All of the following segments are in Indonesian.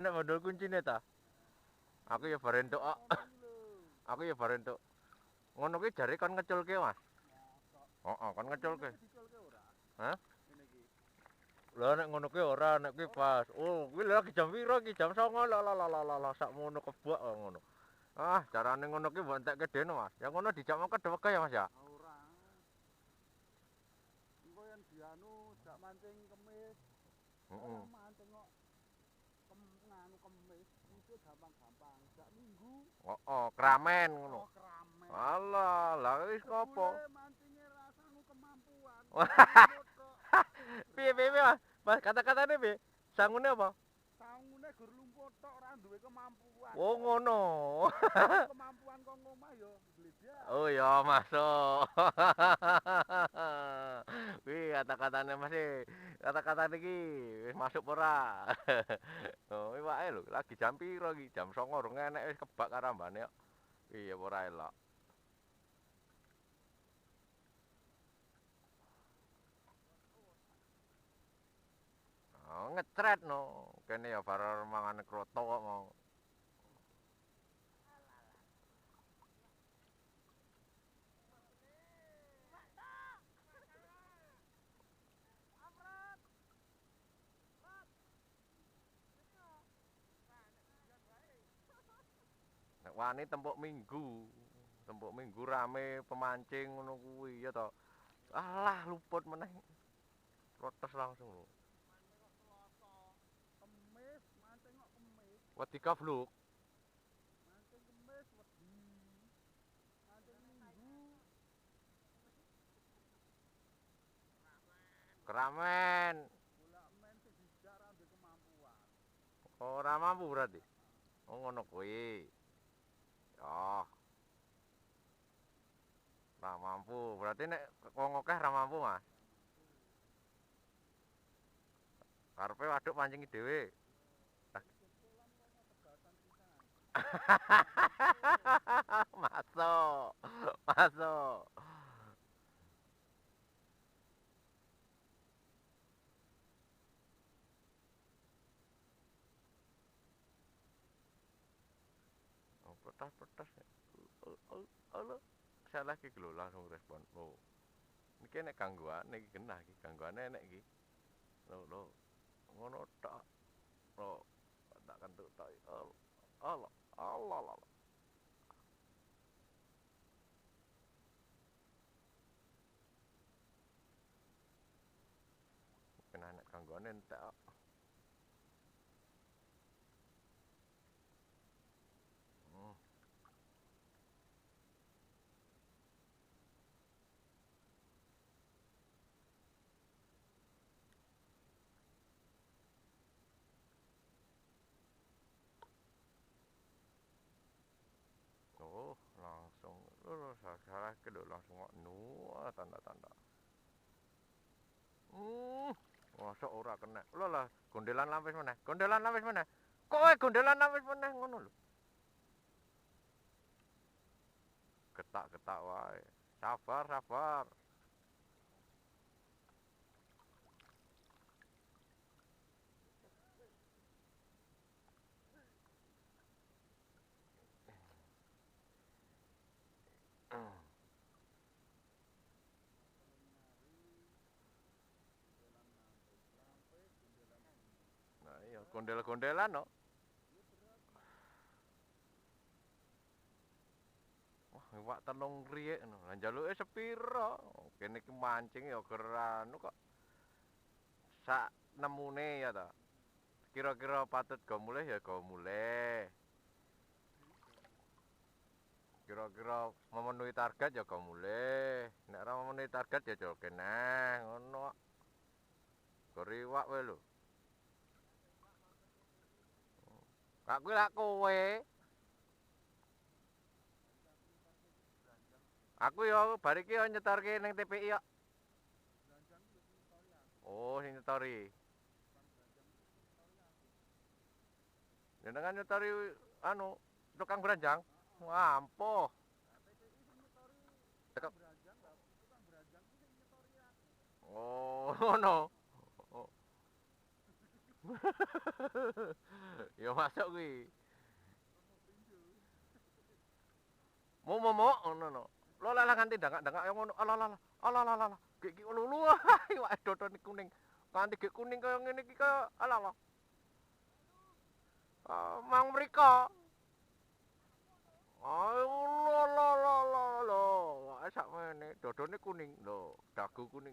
Nek modal kuncine ta. Aku ya bar entuk kok. Aku ya bar entuk. Ngono kuwi jare kon ngeculke, Mas. Heeh, kon ngeculke. Hah? Lah nek ngono kuwi ora, nek kuwi pas. Oh, kuwi lagi jam piro iki? Jam 09.00. Lah sakmono kebak kok ngono. Ah, carane ngono kuwi mbok entekke dene, Mas. Ya ngono dijak mangke dheweke ya, Mas ya. Ora. Engko yen dianu jak mancing kemis. Ora mancing kok nganu kemis itu gampang-gampang. Jak minggu. Heeh, kramen ngono. Oh, kramen. Alah, lah wis ngopo? Mancinge rasane kemampuan. Piye piye, Mas? Mas kata-katane piye? Sangune apa? Sangune gur lumpur tok ora duwe kemampuan. Oh, ngono. Kemampuan kok ngomah ya bledak. Oh ya, masuk. Wih, kata-katane masih kata-katane iki wis masuk ora? Oh, iwake lho, lagi jam piro iki? Jam 09.00 urung enek wis kebak karambane kok. Iya ora elok. Oh, ngecret no. Kene ya bar mangan kroto kok mau. Nek wani tempuk minggu. Tempuk minggu rame pemancing ngono kuwi ya to. Alah luput meneh. Protes langsung lho. Kemis, mancing kok kemis. Wedi kavluk. Mancing kemis wedi. Mancing minggu. Keramen. Bola men sing dijak ra duwe kemampuan. Ora mampu berarti. Oh ngono kuwi. Ya. Ra mampu. Berarti nek wong akeh ra mampu, Mas. Karepe waduk pancingi dhewe. Masuk. Masuk. Oh, petas-petas. Halo. Saya lagi lho langsung respon. Oh. Niki nek gangguan iki genah iki, gangguane enek iki. Lho. Ngono tok. Lho. Tak kentuk tok. Allah. Allah. Kena nek gangguane entek kok. Oh, langsung. Lho, salah ke lho langsung kok tanda-tanda. Mosok ora kena. Lho lah, gondelan lampis meneh. Gondelan lampis meneh. Kowe gondelan lampis meneh ngono lho. Getak-getak wae. Sabar. Nah iya, gondel-gondelan no. Wah, iwak telung riyek no. Lah njaluke sepiro? Kene iki mancing ya geranu kok. Sak nemune ya ta. Kira-kira patut go mulih ya go mulih. Kira-kira memenuhi target ya go mulih. Nek ora memenuhi target ya jol keneh ngono kok. Goriwak wae lho. Kak kuwi lak kowe. Aku yo bar iki yo nyetorke ning TPI kok. Oh, sing nyetori. Jenengan nyetori anu tukang beranjang. Wah, ampuh. Cekep. Oh, ngono. Ya masuk kuwi. Momo ngono no. Lo lah nganti dangak-dangak yang ngono. Alah. Iki lulu iwak dodone kuning. Nganti gek kuning kaya ngene iki kaya alah. Mang mriko. Ayo lo. Wah sakmene dodone kuning lho, dagu kuning.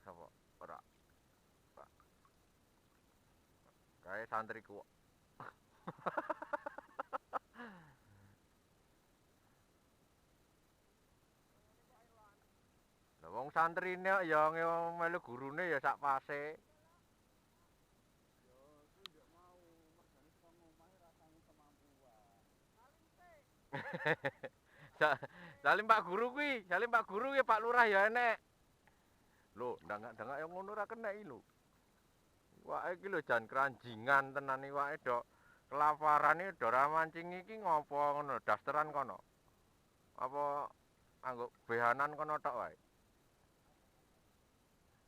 Sapa? Ora. Kae santriku. Lah wong santrine ya melu gurune ya sak pase. Salim Pak Guru kuwi, salim Pak Guru ya Pak Lurah ya enek. Lho, ndangak-ndangak yang ngono ora kena iki lho. Iwake iki lho jan keranjingan tenan iwake dok. Kelaparan iki do ra mancing iki ngopo ngono, dasteran kono. Apa anggo behanan kono tok wae.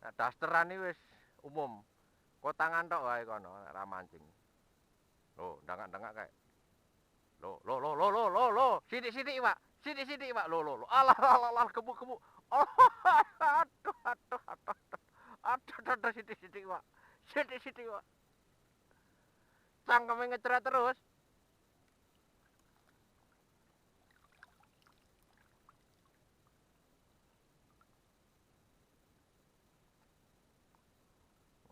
Nah, dasteran iki wis umum. Kotangan tok wae kono ra mancing. Lho, ndangak-ndangak kae. Lo. Sidik-sidik, Pak. Sidik-sidik, Pak. Lo. Alah, kebuk. Aduh, sidik-sidik, Pak. Sidik-sidik, Pak. Cangkeme ngecret terus.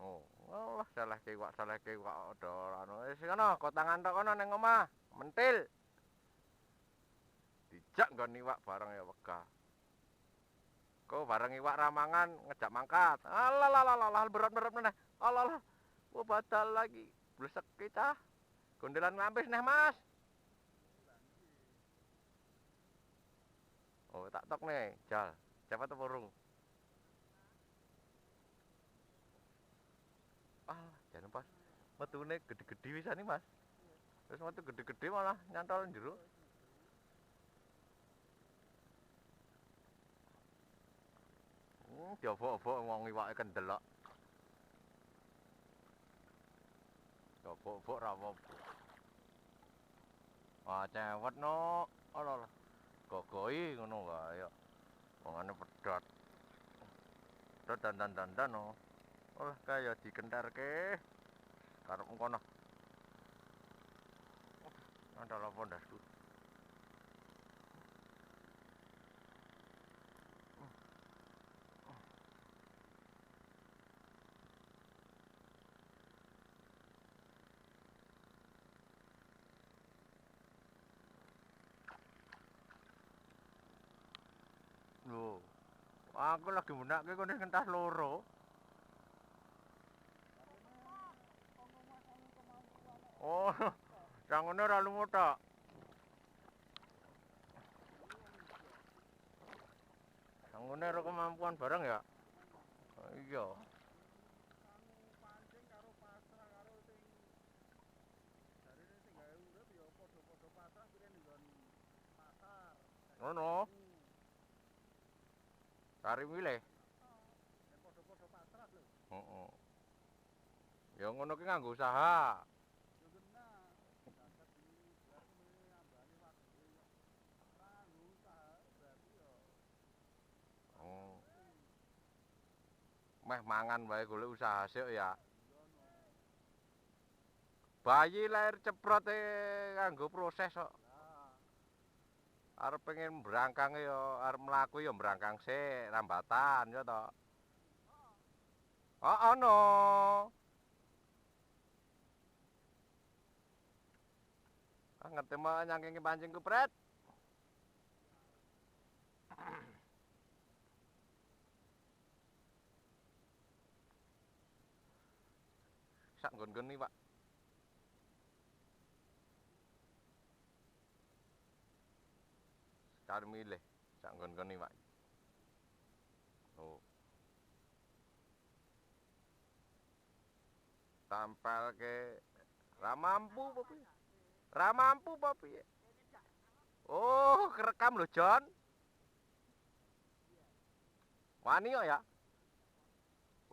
Oh, Allah salah kiwak. Aduh, anu wis kono, kotangan tok kono ning omah. Mentil. Dijak nggon iwak bareng ya wegah. Kok bareng iwak ramangan ngejak mangkat. Alah, berat meneh. Alah. Wah, batal lagi. Blesek kita. Gondelan ngampis neh, Mas. Oh, tak tok nih, Jal. Siapa tuh burung? Jangan pas. Metune gede-gede wisane, Mas. Terus metu gede-gede malah nyantol njero. Diobok-obok wong iwake kendel kok. Diobok-obok ra apa-apa. Wah, cewet no. Alah. Gogoi ngono wae ya. Wongane pedhot. Dandan no. Olah kaya dikentarke. Karep kono. Antara apa ndasku. Lho. Aku lagi menake kene ngentas loro. Oh, sangone ora lunga tok. Sangone ora kemampuan bareng ya. Iya. pancing karo pasrah karo sing jarine sing gawe urip ya padha-padha pasrah kuwi nggon pasar. Ngono. Kari milih. Ya padha-padha pasrah lho. Heeh. Ya ngono ki nganggo usaha. Ya genah. Dadak di berarti ambane waktu ya. Ora usaha berarti ya. Oh. Meh mangan wae golek usaha sik ya. Bayi lahir ceprot nganggo proses kok. Arep pengen brangkang ya, arep mlaku ya brangkang sik, rambatan ya to. Oh, ono. Ngerti mah nyangkingi pancing kupret. Sak nggon-ngon iki, Pak. Sekar milih sak nggon-ngon iki, Pak. Oh. Tampal ke ra mampu apa piye? Ra mampu apa piye? Oh, kerekam lho, Jon. Wani kok ya.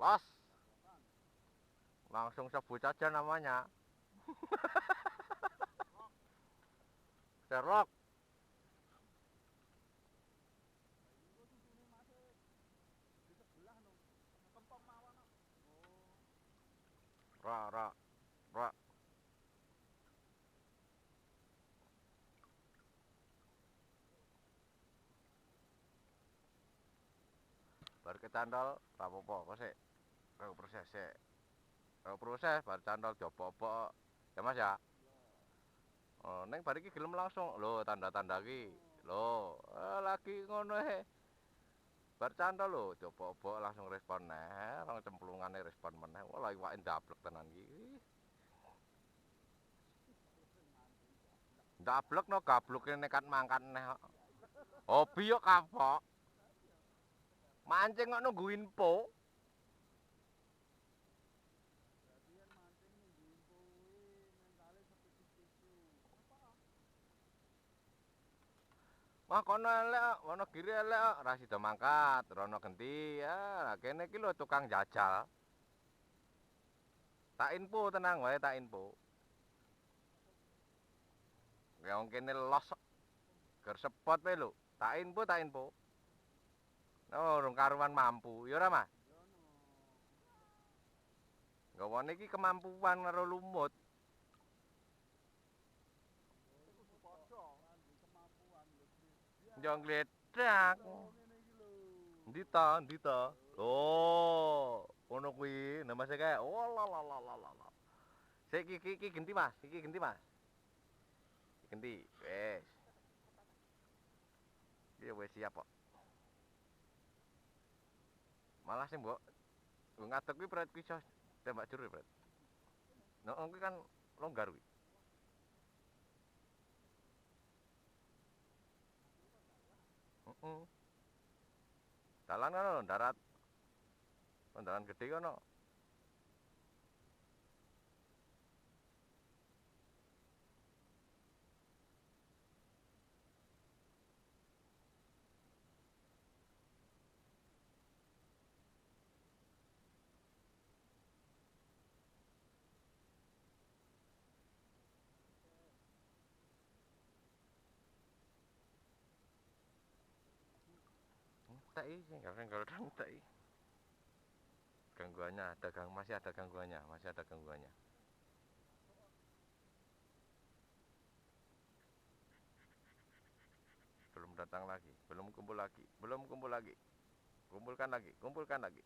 Los. Langsung sebut saja namanya. Sherlock. Ra ra ra. Bar kecantol rapopo kok sik. Kau proses sik. Kau proses bar cantol jopo-opo. Ya Mas ya. Oh, neng bar iki gelem langsung. Lho, tanda-tanda iki. Lho, lagi ngono he. Bar cantol lho, jopo-opo langsung respon neh, rong cemplungane respon meneh. Wah, iwake ndablek tenan iki. Ndablek no gabluke nekat mangkat neh kok. Hobi yo kapok. Mancing kok nunggu info. Wah kono elek kok, Wonogiri elek kok, ra sida mangkat, rono genti. Ya, kene iki lho tukang jajal. Tak info tenang wae, tak info. Ya wong kene los ger sepot wae lho. Tak info, tak info. Oh, rung karuan mampu. Ya ora, Mas? Gawane iki kemampuan karo lumut. Yo ngledak. Ndi ta, ndi ta? Oh, ngono kuwi. Nah Mas kae. Oh, la la la la la. Sik iki genti, Mas. Iki genti, Mas. Genti. Wes. Iki wis siap kok. Malah sing mbok ngadeg kuwi pret iso tembak jero, Pret. Noh kuwi kan longgar kuwi. Heeh. Dalan kono darat. Dalan gede kono. Entek iki sing entek iki. Gangguannya ada masih ada gangguannya, masih ada gangguannya. Belum datang lagi, belum kumpul lagi, belum kumpul lagi. Kumpulkan lagi, kumpulkan lagi.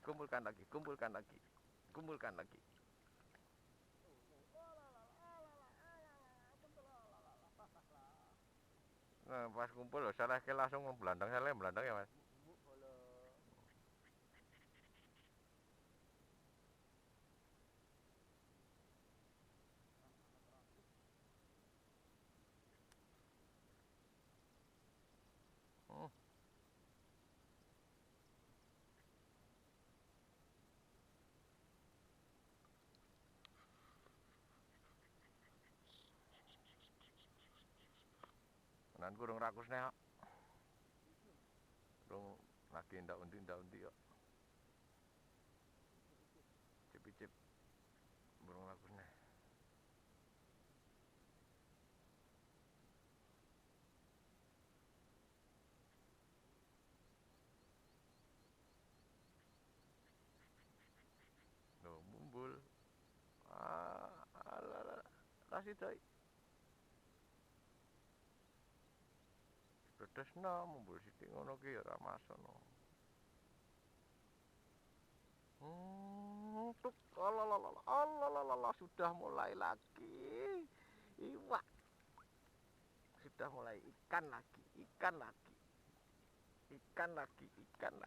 Kumpulkan lagi, kumpulkan lagi. Kumpulkan lagi. Nah, pas kumpul loh, salah ke langsung belandang ya, Mas. Hmm. Nan kurang rakus nih, kurang lagi ndak undi kok. Cip-cip, kurang rakus nih. Loh, mumbul. Alah, kasih doi. Dedesna mumbul sithik ngono ki ya ora masono. Tuk, Allah, sudah mulai lagi. Iwak. Sudah mulai ikan lagi, ikan lagi. Ikan lagi, ikan lagi.